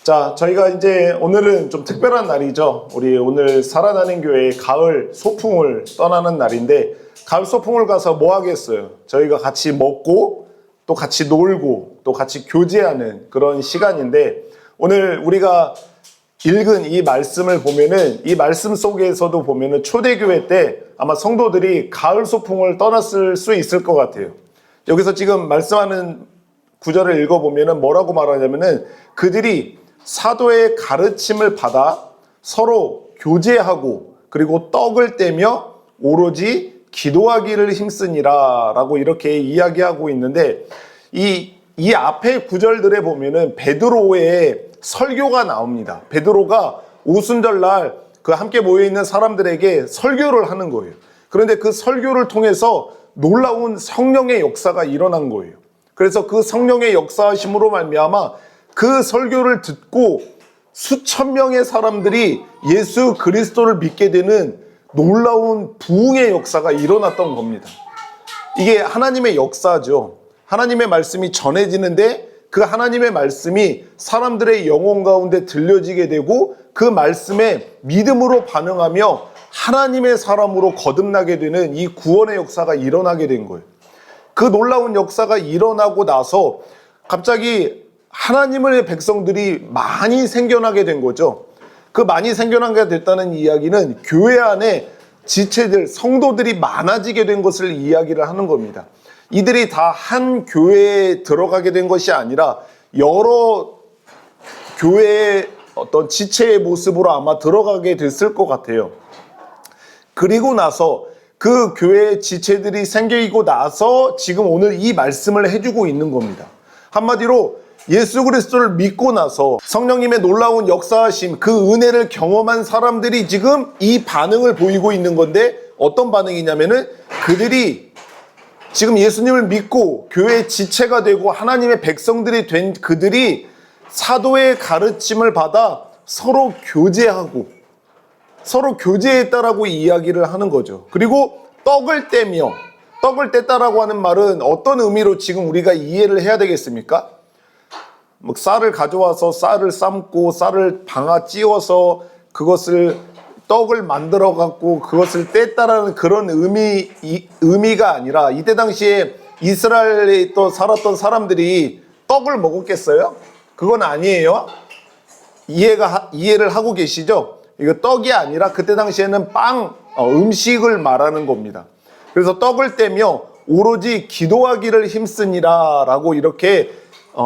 자, 저희가 이제 오늘은 좀 특별한 날이죠. 우리 오늘 살아나는 교회 가을 소풍을 떠나는 날인데, 가을 소풍을 가서 뭐 하겠어요? 저희가 같이 먹고 또 같이 놀고 또 같이 교제하는 그런 시간인데, 오늘 우리가 읽은 이 말씀을 보면은, 이 말씀 속에서도 보면은 초대교회 때 아마 성도들이 가을 소풍을 떠났을 수 있을 것 같아요. 여기서 지금 말씀하는 구절을 읽어보면은 뭐라고 말하냐면은, 그들이 사도의 가르침을 받아 서로 교제하고 그리고 떡을 떼며 오로지 기도하기를 힘쓰니라 라고 이렇게 이야기하고 있는데, 이 앞에 구절들에 보면은 베드로의 설교가 나옵니다. 베드로가 오순절날 그 함께 모여있는 사람들에게 설교를 하는 거예요. 그런데 그 설교를 통해서 놀라운 성령의 역사가 일어난 거예요. 그래서 그 성령의 역사하심으로 말미암아 그 설교를 듣고 수천 명의 사람들이 예수 그리스도를 믿게 되는 놀라운 부흥의 역사가 일어났던 겁니다. 이게 하나님의 역사죠. 하나님의 말씀이 전해지는데 그 하나님의 말씀이 사람들의 영혼 가운데 들려지게 되고 그 말씀에 믿음으로 반응하며 하나님의 사람으로 거듭나게 되는 이 구원의 역사가 일어나게 된 거예요. 그 놀라운 역사가 일어나고 나서 갑자기 하나님의 백성들이 많이 생겨나게 된 거죠. 그 많이 생겨나게 됐다는 이야기는 교회 안에 지체들, 성도들이 많아지게 된 것을 이야기를 하는 겁니다. 이들이 다 한 교회에 들어가게 된 것이 아니라 여러 교회의 어떤 지체의 모습으로 아마 들어가게 됐을 것 같아요. 그리고 나서 그 교회의 지체들이 생기고 나서 지금 오늘 이 말씀을 해주고 있는 겁니다. 한마디로 예수 그리스도를 믿고 나서 성령님의 놀라운 역사하심, 그 은혜를 경험한 사람들이 지금 이 반응을 보이고 있는 건데, 어떤 반응이냐면은 그들이 지금 예수님을 믿고 교회의 지체가 되고 하나님의 백성들이 된 그들이 사도의 가르침을 받아 서로 교제하고 서로 교제했다라고 이야기를 하는 거죠. 그리고 떡을 떼며, 떡을 뗐다라고 하는 말은 어떤 의미로 지금 우리가 이해를 해야 되겠습니까? 뭐 쌀을 가져와서 쌀을 삶고 쌀을 방아 찧어서 그것을 떡을 만들어 갖고 그것을 뗐다라는 그런 의미가 아니라, 이때 당시에 이스라엘에 또 살았던 사람들이 떡을 먹었겠어요? 그건 아니에요. 이해를 하고 계시죠? 이거 떡이 아니라 그때 당시에는 음식을 말하는 겁니다. 그래서 떡을 떼며 오로지 기도하기를 힘쓰니라 라고 이렇게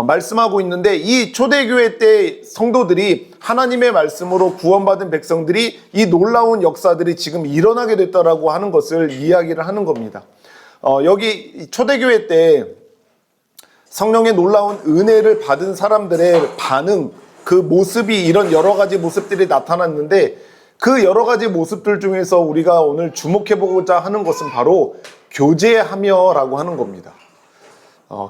말씀하고 있는데, 이 초대교회 때 성도들이 하나님의 말씀으로 구원받은 백성들이 이 놀라운 역사들이 지금 일어나게 됐다라고 하는 것을 이야기를 하는 겁니다. 여기 초대교회 때 성령의 놀라운 은혜를 받은 사람들의 반응, 그 모습이 이런 여러 가지 모습들이 나타났는데, 그 여러 가지 모습들 중에서 우리가 오늘 주목해보고자 하는 것은 바로 교제하며 라고 하는 겁니다.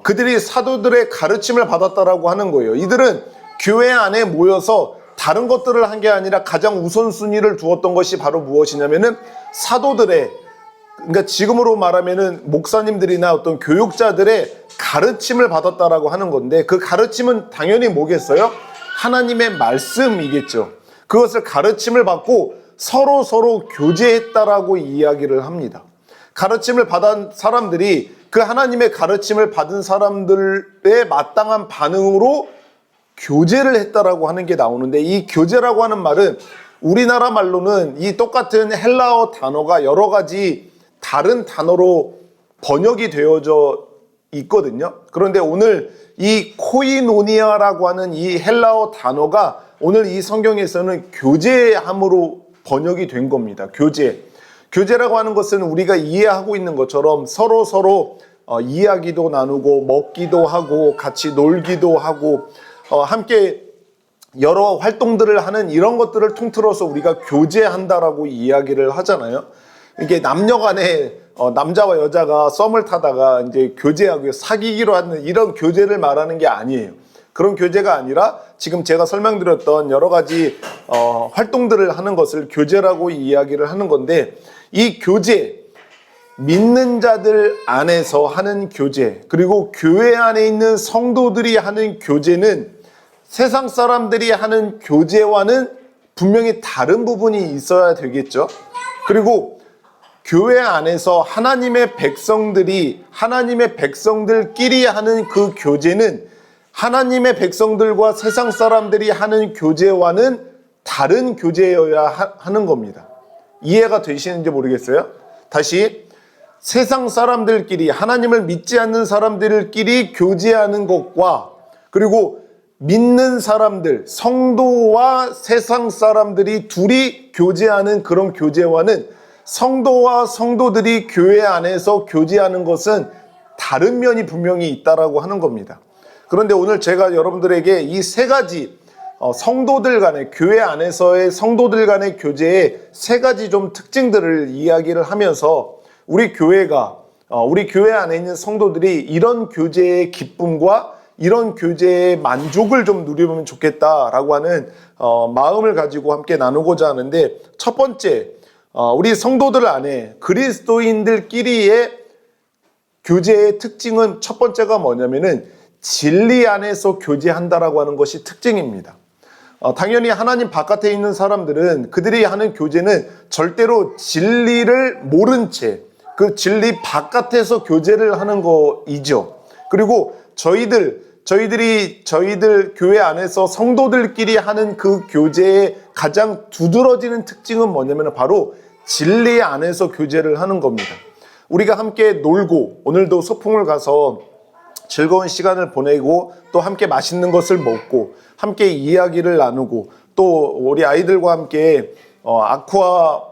그들이 사도들의 가르침을 받았다라고 하는 거예요. 이들은 교회 안에 모여서 다른 것들을 한 게 아니라 가장 우선순위를 두었던 것이 바로 무엇이냐면은 사도들의, 그러니까 지금으로 말하면은 목사님들이나 어떤 교육자들의 가르침을 받았다라고 하는 건데, 그 가르침은 당연히 뭐겠어요? 하나님의 말씀이겠죠. 그것을 가르침을 받고 서로 교제했다라고 이야기를 합니다. 가르침을 받은 사람들이 그 하나님의 가르침을 받은 사람들의 마땅한 반응으로 교제를 했다라고 하는 게 나오는데, 이 교제라고 하는 말은 우리나라 말로는 이 똑같은 헬라어 단어가 여러 가지 다른 단어로 번역이 되어져 있거든요. 그런데 오늘 이 코이노니아라고 하는 이 헬라어 단어가 오늘 이 성경에서는 교제함으로 번역이 된 겁니다. 교제라고 하는 것은 우리가 이해하고 있는 것처럼 서로 이야기도 나누고 먹기도 하고 같이 놀기도 하고 함께 여러 활동들을 하는 이런 것들을 통틀어서 우리가 교제한다라고 이야기를 하잖아요. 이게 남녀 간에 남자와 여자가 썸을 타다가 이제 교제하고 사귀기로 하는 이런 교제를 말하는 게 아니에요. 그런 교제가 아니라 지금 제가 설명드렸던 여러 가지 활동들을 하는 것을 교제라고 이야기를 하는 건데, 이 교제, 믿는 자들 안에서 하는 교제, 그리고 교회 안에 있는 성도들이 하는 교제는 세상 사람들이 하는 교제와는 분명히 다른 부분이 있어야 되겠죠. 그리고 교회 안에서 하나님의 백성들끼리 하는 그 교제는 하나님의 백성들과 세상 사람들이 하는 교제와는 다른 교제여야 하는 겁니다. 이해가 되시는지 모르겠어요? 다시, 세상 사람들끼리, 하나님을 믿지 않는 사람들끼리 교제하는 것과, 그리고 믿는 사람들, 성도와 세상 사람들이 둘이 교제하는 그런 교제와는, 성도와 성도들이 교회 안에서 교제하는 것은 다른 면이 분명히 있다라고 하는 겁니다. 그런데 오늘 제가 여러분들에게 이 세 가지 성도들 간의, 교회 안에서의 성도들 간의 교제의 세 가지 좀 특징들을 이야기를 하면서 우리 교회가, 우리 교회 안에 있는 성도들이 이런 교제의 기쁨과 이런 교제의 만족을 좀 누려보면 좋겠다라고 하는 마음을 가지고 함께 나누고자 하는데, 첫 번째, 우리 성도들 안에 그리스도인들끼리의 교제의 특징은 첫 번째가 뭐냐면은 진리 안에서 교제한다라고 하는 것이 특징입니다. 당연히 하나님 바깥에 있는 사람들은 그들이 하는 교제는 절대로 진리를 모른 채 그 진리 바깥에서 교제를 하는 거이죠. 그리고 저희들 교회 안에서 성도들끼리 하는 그 교제의 가장 두드러지는 특징은 뭐냐면 바로 진리 안에서 교제를 하는 겁니다. 우리가 함께 놀고, 오늘도 소풍을 가서 즐거운 시간을 보내고 또 함께 맛있는 것을 먹고 함께 이야기를 나누고 또 우리 아이들과 함께 아쿠아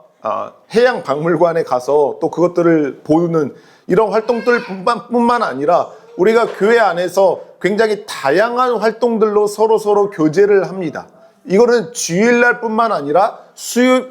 해양 박물관에 가서 또 그것들을 보는 이런 활동들뿐만 아니라 우리가 교회 안에서 굉장히 다양한 활동들로 서로 교제를 합니다. 이거는 주일날 뿐만 아니라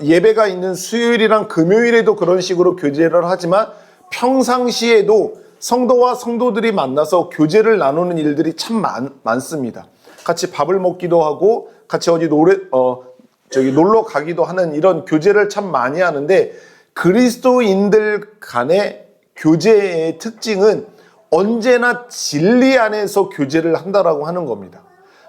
예배가 있는 수요일이랑 금요일에도 그런 식으로 교제를 하지만 평상시에도 성도와 성도들이 만나서 교제를 나누는 일들이 참 많습니다. 같이 밥을 먹기도 하고 같이 어디 놀러 가기도 하는 이런 교제를 참 많이 하는데, 그리스도인들 간의 교제의 특징은 언제나 진리 안에서 교제를 한다라고 하는 겁니다.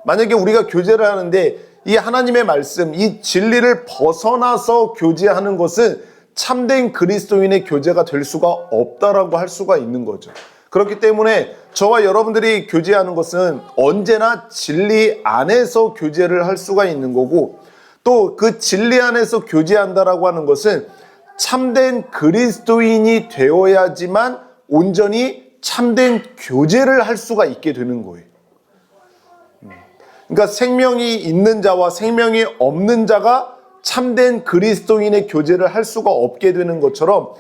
만약에 우리가 교제를 하는데 이 하나님의 말씀, 이 진리를 벗어나서 교제하는 것은 참된 그리스도인의 교제가 될 수가 없다라고 할 수가 있는 거죠. 그렇기 때문에 저와 여러분들이 교제하는 것은 언제나 진리 안에서 교제를 할 수가 있는 거고, 또 그 진리 안에서 교제한다라고 하는 것은 참된 그리스도인이 되어야지만 온전히 참된 교제를 할 수가 있게 되는 거예요. 그러니까 생명이 있는 자와 생명이 없는 자가 참된 그리스도인의 교제를 할 수가 없게 되는 것처럼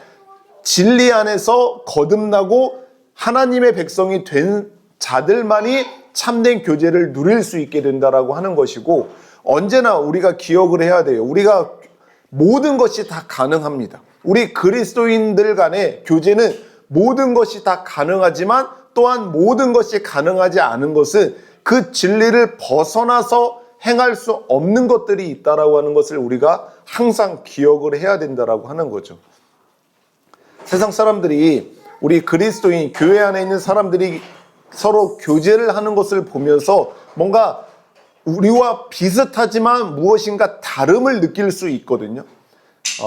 진리 안에서 거듭나고 하나님의 백성이 된 자들만이 참된 교제를 누릴 수 있게 된다라고 하는 것이고, 언제나 우리가 기억을 해야 돼요. 우리가 모든 것이 다 가능합니다. 우리 그리스도인들 간의 교제는 모든 것이 다 가능하지만 또한 모든 것이 가능하지 않은 것은 그 진리를 벗어나서 행할 수 없는 것들이 있다라고 하는 것을 우리가 항상 기억을 해야 된다라고 하는 거죠. 세상 사람들이, 우리 그리스도인 교회 안에 있는 사람들이 서로 교제를 하는 것을 보면서 뭔가 우리와 비슷하지만 무엇인가 다름을 느낄 수 있거든요.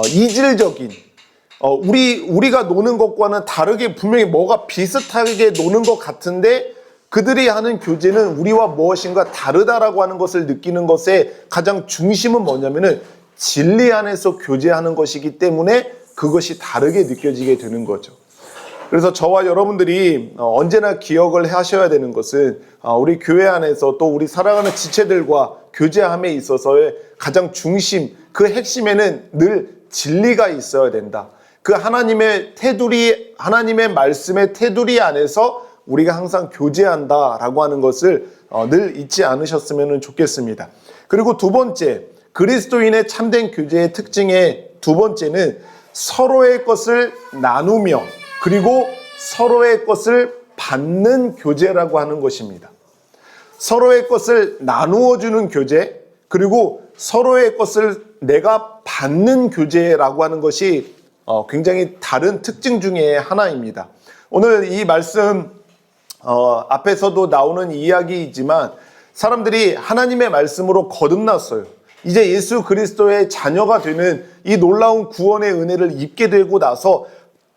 이질적인, 우리가 노는 것과는 다르게 분명히 뭐가 비슷하게 노는 것 같은데 그들이 하는 교제는 우리와 무엇인가 다르다라고 하는 것을 느끼는 것의 가장 중심은 뭐냐면은 진리 안에서 교제하는 것이기 때문에 그것이 다르게 느껴지게 되는 거죠. 그래서 저와 여러분들이 언제나 기억을 하셔야 되는 것은 우리 교회 안에서 또 우리 사랑하는 지체들과 교제함에 있어서의 가장 중심, 그 핵심에는 늘 진리가 있어야 된다. 그 하나님의 테두리, 하나님의 말씀의 테두리 안에서 우리가 항상 교제한다라고 하는 것을 늘 잊지 않으셨으면 좋겠습니다. 그리고 두 번째, 그리스도인의 참된 교제의 특징의 두 번째는 서로의 것을 나누며 그리고 서로의 것을 받는 교제라고 하는 것입니다. 서로의 것을 나누어 주는 교제, 그리고 서로의 것을 내가 받는 교제라고 하는 것이 굉장히 다른 특징 중에 하나입니다. 오늘 이 말씀 앞에서도 나오는 이야기이지만 사람들이 하나님의 말씀으로 거듭났어요. 이제 예수 그리스도의 자녀가 되는 이 놀라운 구원의 은혜를 입게 되고 나서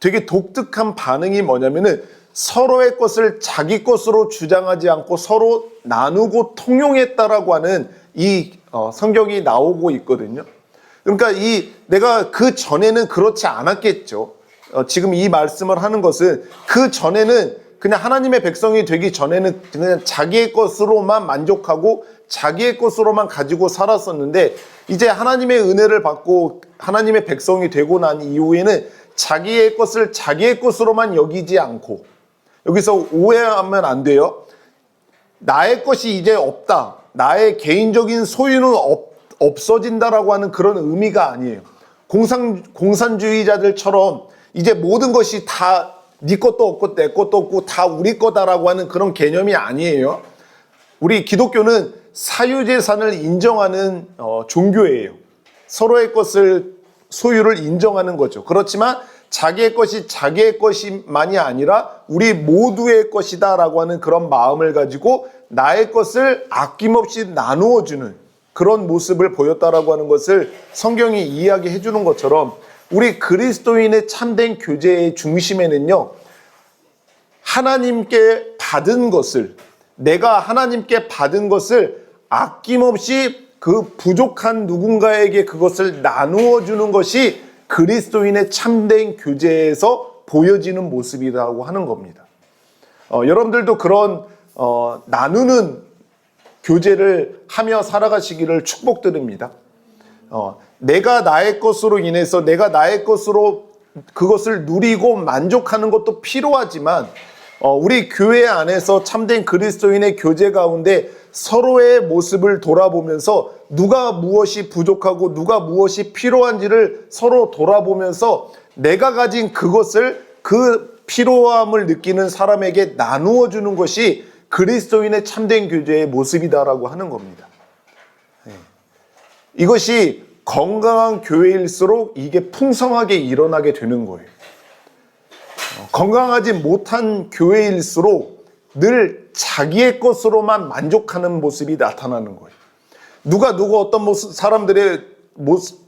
되게 독특한 반응이 뭐냐면은 서로의 것을 자기 것으로 주장하지 않고 서로 나누고 통용했다라고 하는 이 성경이 나오고 있거든요. 그러니까 내가 그 전에는 그렇지 않았겠죠. 지금 이 말씀을 하는 것은 그 전에는 그냥 하나님의 백성이 되기 전에는 그냥 자기의 것으로만 만족하고 자기의 것으로만 가지고 살았었는데 이제 하나님의 은혜를 받고 하나님의 백성이 되고 난 이후에는 자기의 것을 자기의 것으로만 여기지 않고, 여기서 오해하면 안 돼요. 나의 것이 이제 없다, 나의 개인적인 소유는 없어진다라고 하는 그런 의미가 아니에요. 공산주의자들처럼 이제 모든 것이 다 네 것도 없고 내 것도 없고 다 우리 거다라고 하는 그런 개념이 아니에요. 우리 기독교는 사유재산을 인정하는 종교예요. 서로의 것을, 소유를 인정하는 거죠. 그렇지만 자기의 것이 자기의 것이만이 아니라 우리 모두의 것이다 라고 하는 그런 마음을 가지고 나의 것을 아낌없이 나누어주는 그런 모습을 보였다라고 하는 것을 성경이 이야기해 주는 것처럼, 우리 그리스도인의 참된 교제의 중심에는요, 하나님께 받은 것을, 내가 하나님께 받은 것을 아낌없이 그 부족한 누군가에게 그것을 나누어 주는 것이 그리스도인의 참된 교제에서 보여지는 모습이라고 하는 겁니다. 여러분들도 그런 나누는 교제를 하며 살아가시기를 축복드립니다. 내가 나의 것으로 인해서 내가 나의 것으로 그것을 누리고 만족하는 것도 필요하지만 우리 교회 안에서 참된 그리스도인의 교제 가운데 서로의 모습을 돌아보면서 누가 무엇이 부족하고 누가 무엇이 필요한지를 서로 돌아보면서 내가 가진 그것을, 그 필요함을 느끼는 사람에게 나누어 주는 것이 그리스도인의 참된 교제의 모습이다라고 하는 겁니다. 이것이 건강한 교회일수록 이게 풍성하게 일어나게 되는 거예요. 건강하지 못한 교회일수록 늘 자기의 것으로만 만족하는 모습이 나타나는 거예요. 누가 어떤 모습, 사람들의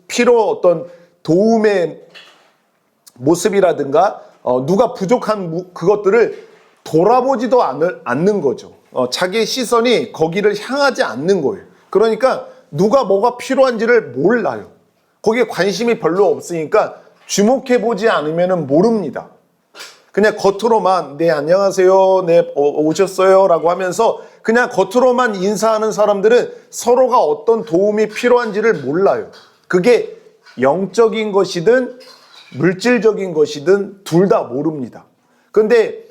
필요, 어떤 도움의 모습이라든가 누가 부족한 그것들을 돌아보지도 않는 거죠. 자기의 시선이 거기를 향하지 않는 거예요. 그러니까 누가 뭐가 필요한지를 몰라요. 거기에 관심이 별로 없으니까 주목해보지 않으면 모릅니다. 그냥 겉으로만 네 안녕하세요, 네 오셨어요 라고 하면서 그냥 겉으로만 인사하는 사람들은 서로가 어떤 도움이 필요한지를 몰라요. 그게 영적인 것이든 물질적인 것이든 둘 다 모릅니다. 그런데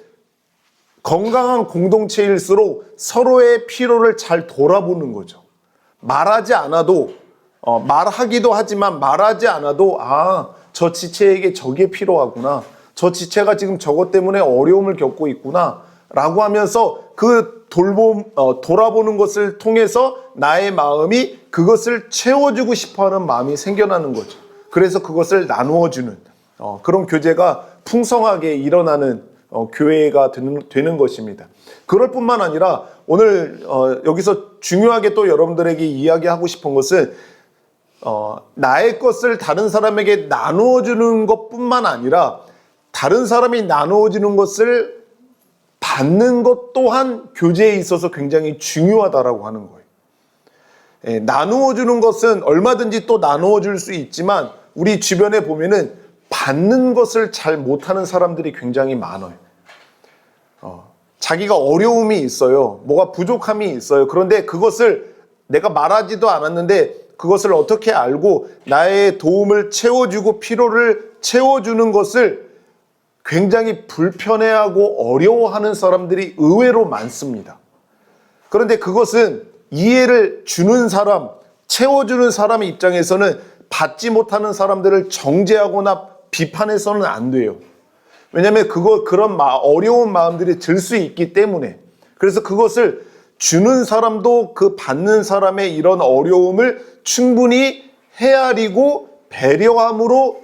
건강한 공동체일수록 서로의 필요를 잘 돌아보는 거죠. 말하지 않아도, 말하기도 하지만 말하지 않아도 저 지체에게 저게 필요하구나, 저 지체가 지금 저것 때문에 어려움을 겪고 있구나 라고 하면서 그 돌아보는 것을 통해서 나의 마음이 그것을 채워주고 싶어하는 마음이 생겨나는 거죠. 그래서 그것을 나누어주는 그런 교제가 풍성하게 일어나는 교회가 되는 것입니다. 그럴 뿐만 아니라 오늘 여기서 중요하게 또 여러분들에게 이야기하고 싶은 것은 나의 것을 다른 사람에게 나누어주는 것뿐만 아니라 다른 사람이 나누어주는 것을 받는 것 또한 교제에 있어서 굉장히 중요하다라고 하는 거예요. 나누어주는 것은 얼마든지 또 나누어줄 수 있지만 우리 주변에 보면은 받는 것을 잘 못하는 사람들이 굉장히 많아요. 자기가 어려움이 있어요. 뭐가 부족함이 있어요. 그런데 그것을 내가 말하지도 않았는데 그것을 어떻게 알고 나의 도움을 채워주고 필요를 채워주는 것을 굉장히 불편해하고 어려워하는 사람들이 의외로 많습니다. 그런데 그것은 이해를 주는 사람, 채워주는 사람의 입장에서는 받지 못하는 사람들을 정죄하거나 비판해서는 안 돼요. 왜냐하면 그런 어려운 마음들이 들 수 있기 때문에. 그래서 그것을 주는 사람도 그 받는 사람의 이런 어려움을 충분히 헤아리고 배려함으로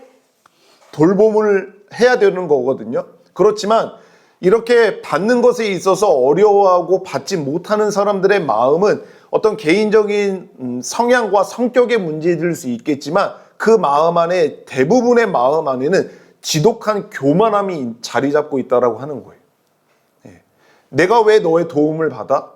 돌봄을 해야 되는 거거든요. 그렇지만 이렇게 받는 것에 있어서 어려워하고 받지 못하는 사람들의 마음은 어떤 개인적인 성향과 성격의 문제일 수 있겠지만 그 마음 안에 대부분의 마음 안에는 지독한 교만함이 자리 잡고 있다라고 하는 거예요. 내가 왜 너의 도움을 받아?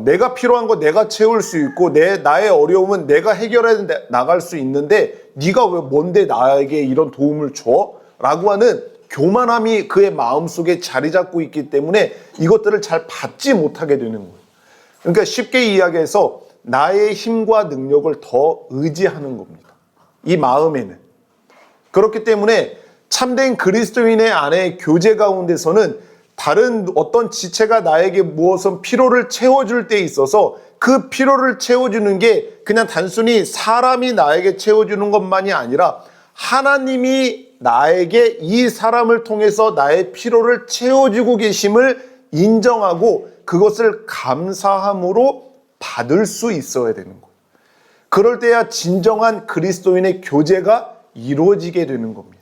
내가 필요한 거 내가 채울 수 있고 나의 어려움은 내가 해결해 나갈 수 있는데 네가 왜 뭔데 나에게 이런 도움을 줘? 라고 하는 교만함이 그의 마음속에 자리 잡고 있기 때문에 이것들을 잘 받지 못하게 되는 거예요. 그러니까 쉽게 이야기해서 나의 힘과 능력을 더 의지하는 겁니다. 이 마음에는. 그렇기 때문에 참된 그리스도인의 안에 교제 가운데서는 다른 어떤 지체가 나에게 무엇은 필요를 채워줄 때 있어서 그 필요를 채워주는 게 그냥 단순히 사람이 나에게 채워주는 것만이 아니라 하나님이 나에게 이 사람을 통해서 나의 필요를 채워주고 계심을 인정하고 그것을 감사함으로 받을 수 있어야 되는 거예요. 그럴 때야 진정한 그리스도인의 교제가 이루어지게 되는 겁니다.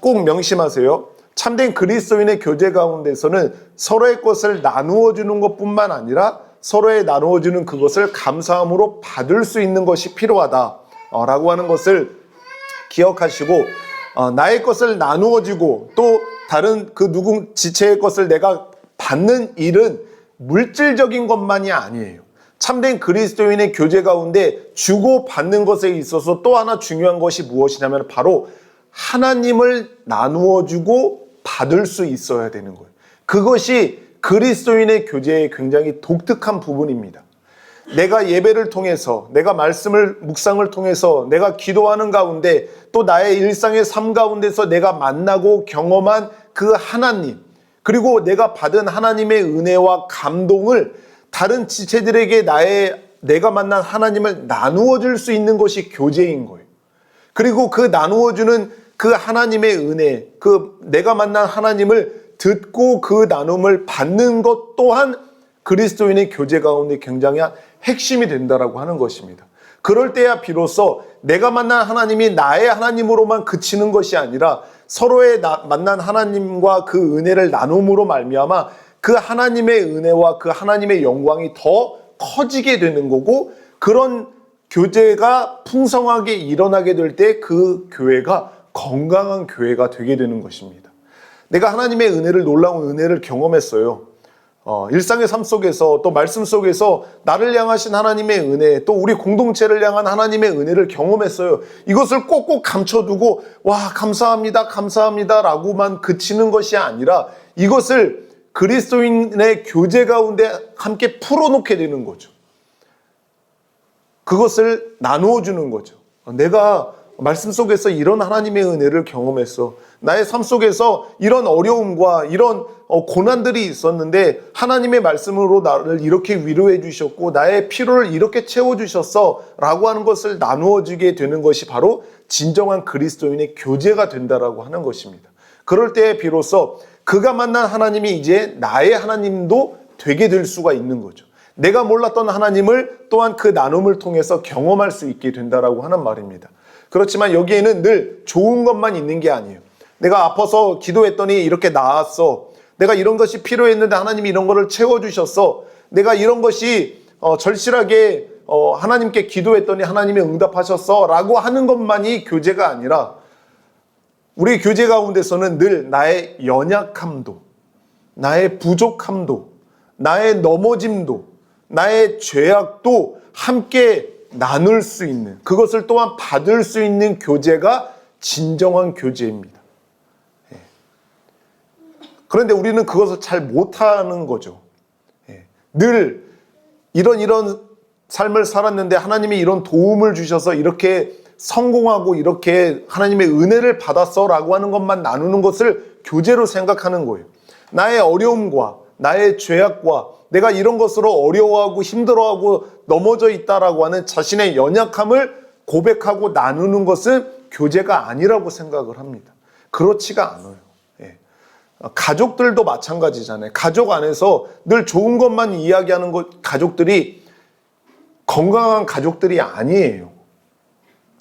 꼭 명심하세요. 참된 그리스도인의 교제 가운데서는 서로의 것을 나누어 주는 것뿐만 아니라 서로의 나누어 주는 그것을 감사함으로 받을 수 있는 것이 필요하다라고 하는 것을 기억하시고 나의 것을 나누어 주고 또 다른 그 지체의 것을 내가 받는 일은 물질적인 것만이 아니에요. 참된 그리스도인의 교제 가운데 주고 받는 것에 있어서 또 하나 중요한 것이 무엇이냐면 바로 하나님을 나누어 주고 받을 수 있어야 되는 거예요. 그것이 그리스도인의 교제의 굉장히 독특한 부분입니다. 내가 예배를 통해서, 내가 말씀을 묵상을 통해서, 내가 기도하는 가운데 또 나의 일상의 삶 가운데서 내가 만나고 경험한 그 하나님, 그리고 내가 받은 하나님의 은혜와 감동을 다른 지체들에게 내가 만난 하나님을 나누어 줄 수 있는 것이 교제인 거예요. 그리고 그 나누어 주는 그 하나님의 은혜, 그 내가 만난 하나님을 듣고 그 나눔을 받는 것 또한 그리스도인의 교제 가운데 굉장히 핵심이 된다라고 하는 것입니다. 그럴 때야 비로소 내가 만난 하나님이 나의 하나님으로만 그치는 것이 아니라 서로의 만난 하나님과 그 은혜를 나눔으로 말미암아 그 하나님의 은혜와 그 하나님의 영광이 더 커지게 되는 거고, 그런 교제가 풍성하게 일어나게 될 때 그 교회가 건강한 교회가 되게 되는 것입니다. 내가 하나님의 은혜를, 놀라운 은혜를 경험했어요. 일상의 삶 속에서 또 말씀 속에서 나를 향하신 하나님의 은혜, 또 우리 공동체를 향한 하나님의 은혜를 경험했어요. 이것을 꼭꼭 감춰두고 와 감사합니다 감사합니다 라고만 그치는 것이 아니라 이것을 그리스도인의 교제 가운데 함께 풀어놓게 되는 거죠. 그것을 나누어 주는 거죠. 내가 말씀 속에서 이런 하나님의 은혜를 경험했어. 나의 삶 속에서 이런 어려움과 이런 고난들이 있었는데 하나님의 말씀으로 나를 이렇게 위로해 주셨고 나의 필요를 이렇게 채워주셨어 라고 하는 것을 나누어 주게 되는 것이 바로 진정한 그리스도인의 교제가 된다라고 하는 것입니다. 그럴 때 비로소 그가 만난 하나님이 이제 나의 하나님도 되게 될 수가 있는 거죠. 내가 몰랐던 하나님을 또한 그 나눔을 통해서 경험할 수 있게 된다라고 하는 말입니다. 그렇지만 여기에는 늘 좋은 것만 있는 게 아니에요. 내가 아파서 기도했더니 이렇게 나았어. 내가 이런 것이 필요했는데 하나님이 이런 거를 채워주셨어. 내가 이런 것이 절실하게 하나님께 기도했더니 하나님이 응답하셨어 라고 하는 것만이 교제가 아니라 우리 교제 가운데서는 늘 나의 연약함도, 나의 부족함도, 나의 넘어짐도, 나의 죄악도 함께 나눌 수 있는, 그것을 또한 받을 수 있는 교제가 진정한 교제입니다. 그런데 우리는 그것을 잘 못하는 거죠. 늘 이런 삶을 살았는데 하나님이 이런 도움을 주셔서 이렇게 성공하고 이렇게 하나님의 은혜를 받았어 라고 하는 것만 나누는 것을 교제로 생각하는 거예요. 나의 어려움과 나의 죄악과 내가 이런 것으로 어려워하고 힘들어하고 넘어져 있다라고 하는 자신의 연약함을 고백하고 나누는 것은 교제가 아니라고 생각을 합니다. 그렇지가 않아요. 가족들도 마찬가지잖아요. 가족 안에서 늘 좋은 것만 이야기하는 가족들이 건강한 가족들이 아니에요.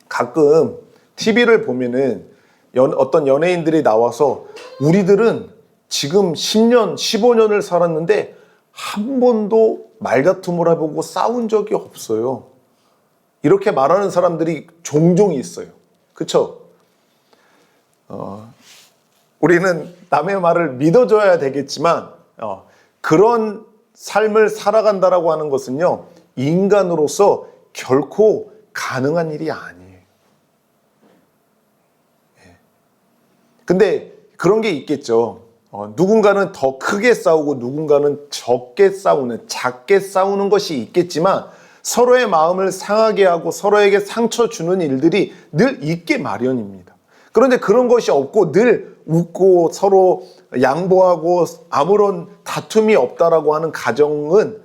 가끔 TV를 보면은 어떤 연예인들이 나와서 우리들은 지금 10년, 15년을 살았는데 한 번도 말다툼을 해보고 싸운 적이 없어요. 이렇게 말하는 사람들이 종종 있어요. 그쵸? 우리는 남의 말을 믿어줘야 되겠지만 그런 삶을 살아간다라고 하는 것은요, 인간으로서 결코 가능한 일이 아니에요. 근데 그런 게 있겠죠. 누군가는 더 크게 싸우고 누군가는 적게 싸우는, 작게 싸우는 것이 있겠지만 서로의 마음을 상하게 하고 서로에게 상처 주는 일들이 늘 있게 마련입니다. 그런데 그런 것이 없고 늘 웃고 서로 양보하고 아무런 다툼이 없다라고 하는 가정은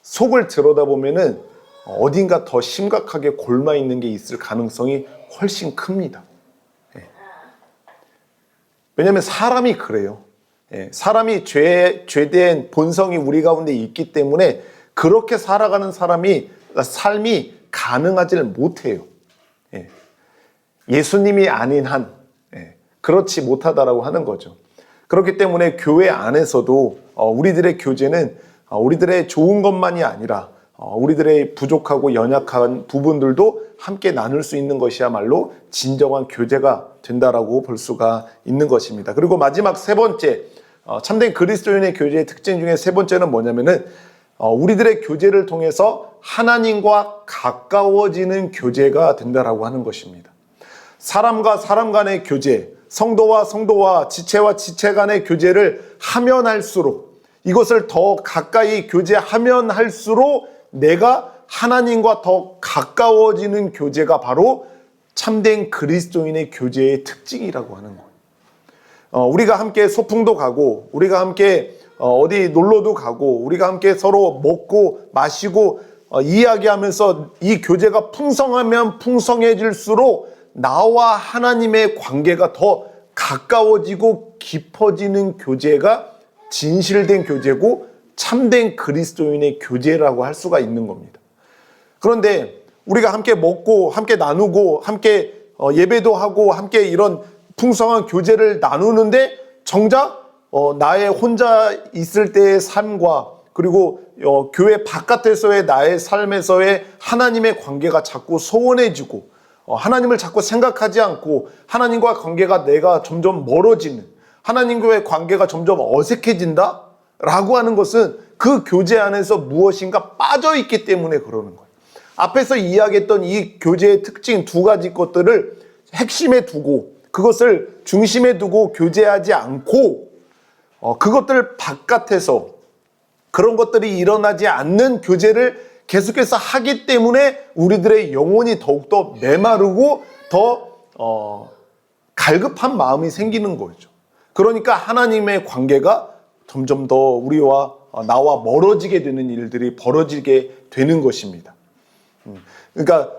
속을 들여다보면은 어딘가 더 심각하게 골마 있는 게 있을 가능성이 훨씬 큽니다. 왜냐하면 사람이 그래요. 사람이 죄된 본성이 우리 가운데 있기 때문에 그렇게 살아가는 삶이 가능하지를 못해요. 예수님이 아닌 한 그렇지 못하다라고 하는 거죠. 그렇기 때문에 교회 안에서도 우리들의 교제는 우리들의 좋은 것만이 아니라 우리들의 부족하고 연약한 부분들도 함께 나눌 수 있는 것이야말로 진정한 교제가 된다라고 볼 수가 있는 것입니다. 그리고 마지막 세 번째, 참된 그리스도인의 교제의 특징 중에 세 번째는 뭐냐면은 우리들의 교제를 통해서 하나님과 가까워지는 교제가 된다라고 하는 것입니다. 사람과 사람 간의 교제, 성도와 성도와 지체와 지체 간의 교제를 하면 할수록, 이것을 더 가까이 교제하면 할수록 내가 하나님과 더 가까워지는 교제가 바로 참된 그리스도인의 교제의 특징이라고 하는 거예요. 우리가 함께 소풍도 가고, 우리가 함께 어디 놀러도 가고, 우리가 함께 서로 먹고 마시고 이야기하면서 이 교제가 풍성하면 풍성해질수록 나와 하나님의 관계가 더 가까워지고 깊어지는 교제가 진실된 교제고 참된 그리스도인의 교제라고 할 수가 있는 겁니다. 그런데 우리가 함께 먹고 함께 나누고 함께 예배도 하고 함께 이런 풍성한 교제를 나누는데 정작 나의 혼자 있을 때의 삶과 그리고 교회 바깥에서의 나의 삶에서의 하나님의 관계가 자꾸 소원해지고 하나님을 자꾸 생각하지 않고 하나님과 관계가 내가 점점 멀어지는, 하나님과의 관계가 점점 어색해진다? 라고 하는 것은 그 교제 안에서 무엇인가 빠져있기 때문에 그러는 거예요. 앞에서 이야기했던 이 교제의 특징 두 가지 것들을 핵심에 두고 그것을 중심에 두고 교제하지 않고 그것들 바깥에서 그런 것들이 일어나지 않는 교제를 계속해서 하기 때문에 우리들의 영혼이 더욱더 메마르고 더 갈급한 마음이 생기는 거죠. 그러니까 하나님의 관계가 점점 더 우리와 나와 멀어지게 되는 일들이 벌어지게 되는 것입니다. 그러니까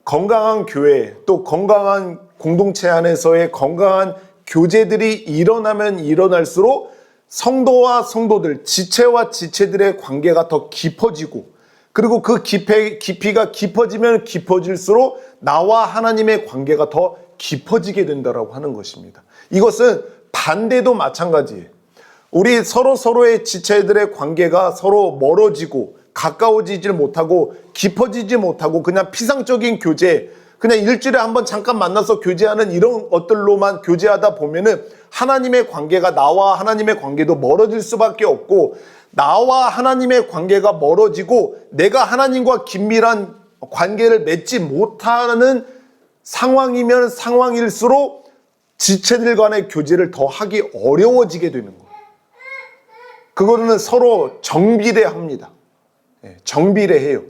건강한 교회 또 건강한 공동체 안에서의 건강한 교제들이 일어나면 일어날수록 성도와 성도들, 지체와 지체들의 관계가 더 깊어지고 그리고 그 깊이가 깊어지면 깊어질수록 나와 하나님의 관계가 더 깊어지게 된다라고 하는 것입니다. 이것은 반대도 마찬가지예요. 우리 서로의 지체들의 관계가 서로 멀어지고 가까워지질 못하고 깊어지지 못하고 그냥 피상적인 교제, 그냥 일주일에 한번 잠깐 만나서 교제하는 이런 것들로만 교제하다 보면은 하나님의 관계가 나와 하나님의 관계도 멀어질 수밖에 없고 나와 하나님의 관계가 멀어지고 내가 하나님과 긴밀한 관계를 맺지 못하는 상황이면 상황일수록 지체들 간의 교제를 더 하기 어려워지게 되는 거예요. 그거는 서로 정비례합니다. 정비례해요.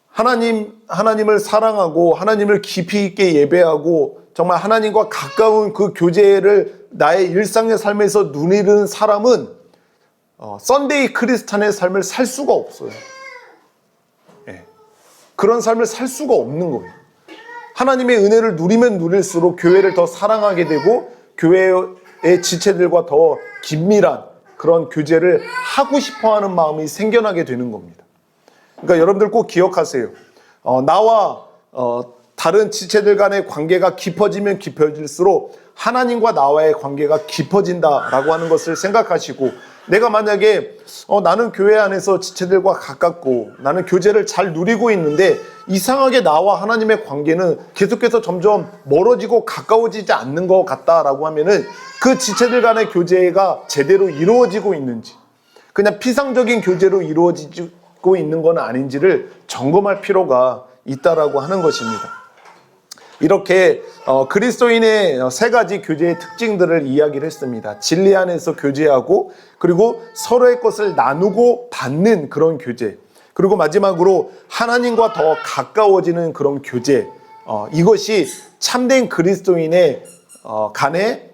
하나님을 사랑하고 하나님을 깊이 있게 예배하고 정말 하나님과 가까운 그 교제를 나의 일상의 삶에서 누리는 사람은 썬데이 크리스찬의 삶을 살 수가 없어요. 그런 삶을 살 수가 없는 거예요. 하나님의 은혜를 누리면 누릴수록 교회를 더 사랑하게 되고 교회의 지체들과 더 긴밀한 그런 교제를 하고 싶어하는 마음이 생겨나게 되는 겁니다. 그러니까 여러분들 꼭 기억하세요. 나와 다른 지체들 간의 관계가 깊어지면 깊어질수록 하나님과 나와의 관계가 깊어진다라고 하는 것을 생각하시고, 내가 만약에 나는 교회 안에서 지체들과 가깝고 나는 교제를 잘 누리고 있는데 이상하게 나와 하나님의 관계는 계속해서 점점 멀어지고 가까워지지 않는 것 같다라고 하면은 그 지체들 간의 교제가 제대로 이루어지고 있는지, 그냥 피상적인 교제로 이루어지고 있는 건 아닌지를 점검할 필요가 있다라고 하는 것입니다. 이렇게 그리스도인의 세 가지 교제의 특징들을 이야기를 했습니다. 진리 안에서 교제하고, 그리고 서로의 것을 나누고 받는 그런 교제, 그리고 마지막으로 하나님과 더 가까워지는 그런 교제, 이것이 참된 그리스도인의 간의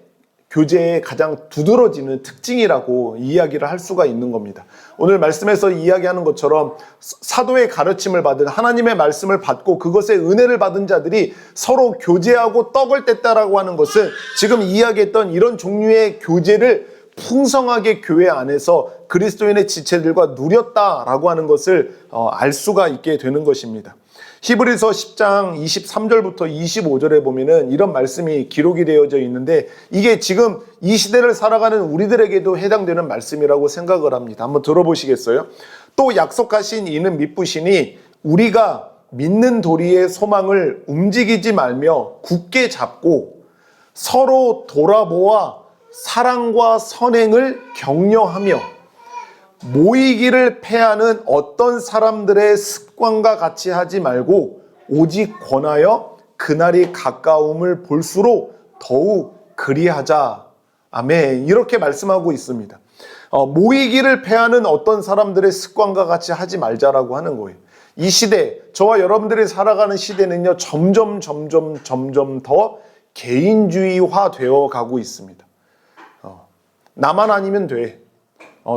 교제의 가장 두드러지는 특징이라고 이야기를 할 수가 있는 겁니다. 오늘 말씀에서 이야기하는 것처럼 사도의 가르침을 받은, 하나님의 말씀을 받고 그것의 은혜를 받은 자들이 서로 교제하고 떡을 뗐다라고 하는 것은 지금 이야기했던 이런 종류의 교제를 풍성하게 교회 안에서 그리스도인의 지체들과 누렸다라고 하는 것을 알 수가 있게 되는 것입니다. 히브리서 10장 23절부터 25절에 보면은 이런 말씀이 기록이 되어져 있는데, 이게 지금 이 시대를 살아가는 우리들에게도 해당되는 말씀이라고 생각을 합니다. 한번 들어보시겠어요? 또 약속하신 이는 미쁘시니 우리가 믿는 도리의 소망을 움직이지 말며 굳게 잡고 서로 돌아보아 사랑과 선행을 격려하며 모이기를 패하는 어떤 사람들의 습관과 같이 하지 말고 오직 권하여 그날이 가까움을 볼수록 더욱 그리하자. 아멘. 이렇게 말씀하고 있습니다. 모이기를 패하는 어떤 사람들의 습관과 같이 하지 말자라고 하는 거예요. 이 시대, 저와 여러분들이 살아가는 시대는요, 점점 더 개인주의화 되어 가고 있습니다. 나만 아니면 돼.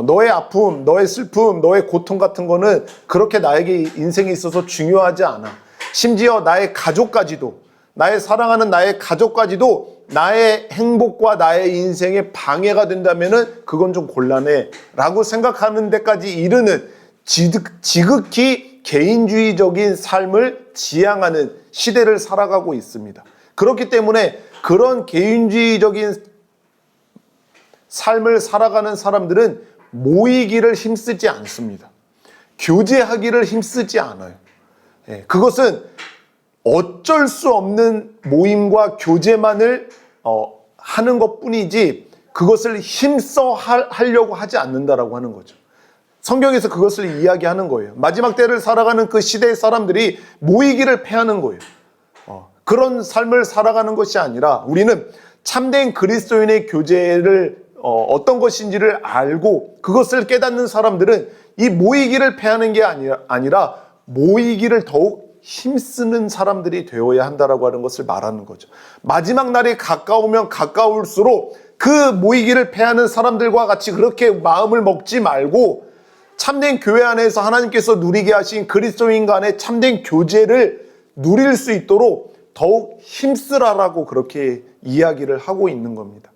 너의 아픔, 너의 슬픔, 너의 고통 같은 거는 그렇게 나에게 인생에 있어서 중요하지 않아. 심지어 나의 가족까지도, 나의 사랑하는 나의 가족까지도 나의 행복과 나의 인생에 방해가 된다면은 그건 좀 곤란해 라고 생각하는 데까지 이르는 지극히 개인주의적인 삶을 지향하는 시대를 살아가고 있습니다. 그렇기 때문에 그런 개인주의적인 삶을 살아가는 사람들은 모이기를 힘쓰지 않습니다. 교제하기를 힘쓰지 않아요. 그것은 어쩔 수 없는 모임과 교제만을 하는 것뿐이지 그것을 힘써 하려고 하지 않는다라고 하는 거죠. 성경에서 그것을 이야기하는 거예요. 마지막 때를 살아가는 그 시대의 사람들이 모이기를 패하는 거예요. 그런 삶을 살아가는 것이 아니라 우리는 참된 그리스도인의 교제를 어떤 것인지를 알고 그것을 깨닫는 사람들은 이 모이기를 패하는 게 아니라 모이기를 더욱 힘쓰는 사람들이 되어야 한다라고 하는 것을 말하는 거죠. 마지막 날이 가까우면 가까울수록 그 모이기를 패하는 사람들과 같이 그렇게 마음을 먹지 말고 참된 교회 안에서 하나님께서 누리게 하신 그리스도인 간의 참된 교제를 누릴 수 있도록 더욱 힘쓰라라고 그렇게 이야기를 하고 있는 겁니다.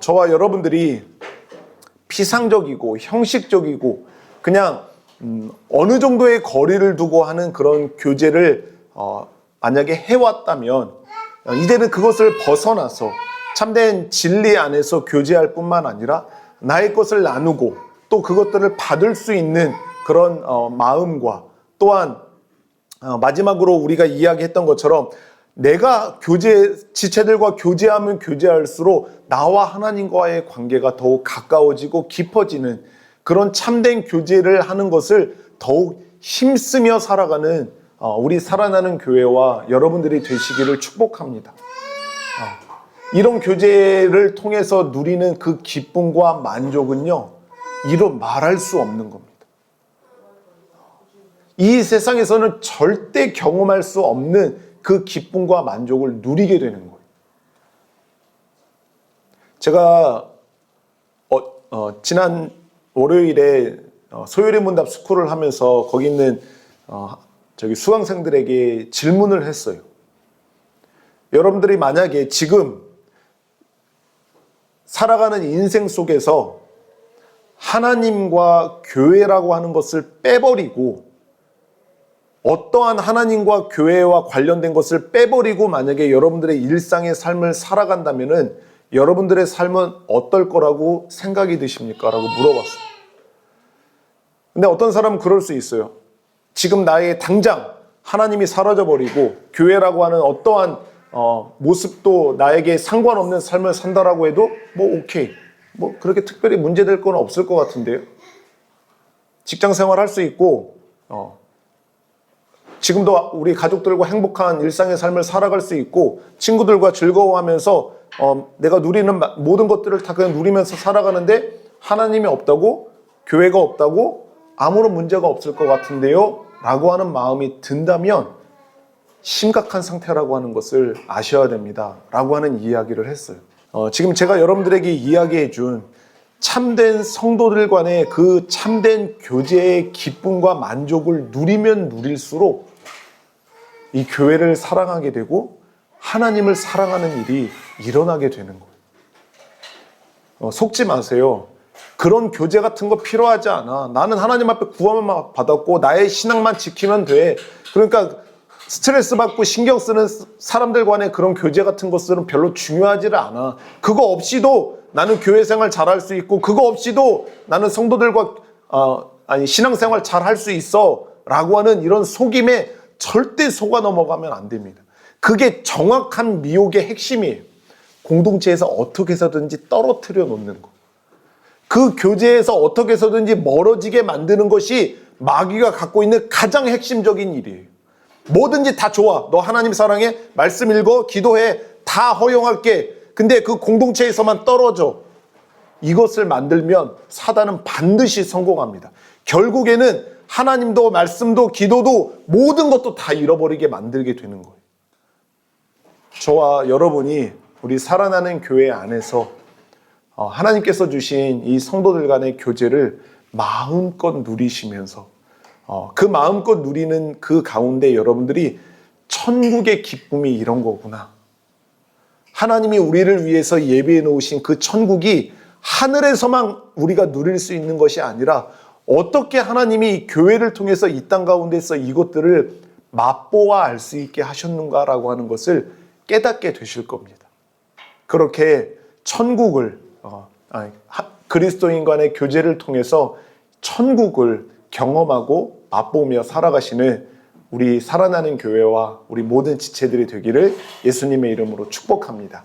저와 여러분들이 피상적이고 형식적이고 그냥 어느 정도의 거리를 두고 하는 그런 교제를 만약에 해왔다면 이제는 그것을 벗어나서 참된 진리 안에서 교제할 뿐만 아니라 나의 것을 나누고 또 그것들을 받을 수 있는 그런 마음과 또한 마지막으로 우리가 이야기했던 것처럼 내가 지체들과 교제하면 교제할수록 나와 하나님과의 관계가 더욱 가까워지고 깊어지는 그런 참된 교제를 하는 것을 더욱 힘쓰며 살아가는 우리 살아나는 교회와 여러분들이 되시기를 축복합니다. 이런 교제를 통해서 누리는 그 기쁨과 만족은요, 이루 말할 수 없는 겁니다. 이 세상에서는 절대 경험할 수 없는 그 기쁨과 만족을 누리게 되는 거예요. 제가 지난 월요일에 소요리 문답 스쿨을 하면서 거기 있는 수강생들에게 질문을 했어요. 여러분들이 만약에 지금 살아가는 인생 속에서 하나님과 교회라고 하는 것을 빼버리고 어떠한 하나님과 교회와 관련된 것을 빼버리고 만약에 여러분들의 일상의 삶을 살아간다면은 여러분들의 삶은 어떨 거라고 생각이 드십니까? 라고 물어봤어요. 근데 어떤 사람은 그럴 수 있어요. 지금 나의 당장 하나님이 사라져버리고 교회라고 하는 어떠한 모습도 나에게 상관없는 삶을 산다라고 해도 뭐 오케이. 뭐 그렇게 특별히 문제될 건 없을 것 같은데요. 직장 생활 할 수 있고 지금도 우리 가족들과 행복한 일상의 삶을 살아갈 수 있고 친구들과 즐거워하면서 내가 누리는 모든 것들을 다 그냥 누리면서 살아가는데 하나님이 없다고? 교회가 없다고? 아무런 문제가 없을 것 같은데요? 라고 하는 마음이 든다면 심각한 상태라고 하는 것을 아셔야 됩니다. 라고 하는 이야기를 했어요. 지금 제가 여러분들에게 이야기해 준 참된 성도들 간의 그 참된 교제의 기쁨과 만족을 누리면 누릴수록 이 교회를 사랑하게 되고 하나님을 사랑하는 일이 일어나게 되는 거예요. 속지 마세요. 그런 교제 같은 거 필요하지 않아. 나는 하나님 앞에 구원만 받았고 나의 신앙만 지키면 돼. 그러니까 스트레스 받고 신경 쓰는 사람들 간의 그런 교제 같은 것들은 별로 중요하지를 않아. 그거 없이도 나는 교회 생활 잘할 수 있고 그거 없이도 나는 성도들과 신앙생활 잘할 수 있어 라고 하는 이런 속임에 절대 속아 넘어가면 안 됩니다. 그게 정확한 미혹의 핵심이에요. 공동체에서 어떻게 해서든지 떨어뜨려 놓는 거. 그 교제에서 어떻게 해서든지 멀어지게 만드는 것이 마귀가 갖고 있는 가장 핵심적인 일이에요. 뭐든지 다 좋아. 너 하나님 사랑해? 말씀 읽어? 기도해? 다 허용할게. 근데 그 공동체에서만 떨어져. 이것을 만들면 사단은 반드시 성공합니다. 결국에는 하나님도 말씀도 기도도 모든 것도 다 잃어버리게 만들게 되는 거예요. 저와 여러분이 우리 살아나는 교회 안에서 하나님께서 주신 이 성도들 간의 교제를 마음껏 누리시면서 그 마음껏 누리는 그 가운데 여러분들이 천국의 기쁨이 이런 거구나. 하나님이 우리를 위해서 예비해 놓으신 그 천국이 하늘에서만 우리가 누릴 수 있는 것이 아니라 어떻게 하나님이 교회를 통해서 이 땅 가운데서 이것들을 맛보아 알 수 있게 하셨는가라고 하는 것을 깨닫게 되실 겁니다. 그렇게 천국을 그리스도인 간의 교제를 통해서 천국을 경험하고 맛보며 살아가시는 우리 살아나는 교회와 우리 모든 지체들이 되기를 예수님의 이름으로 축복합니다.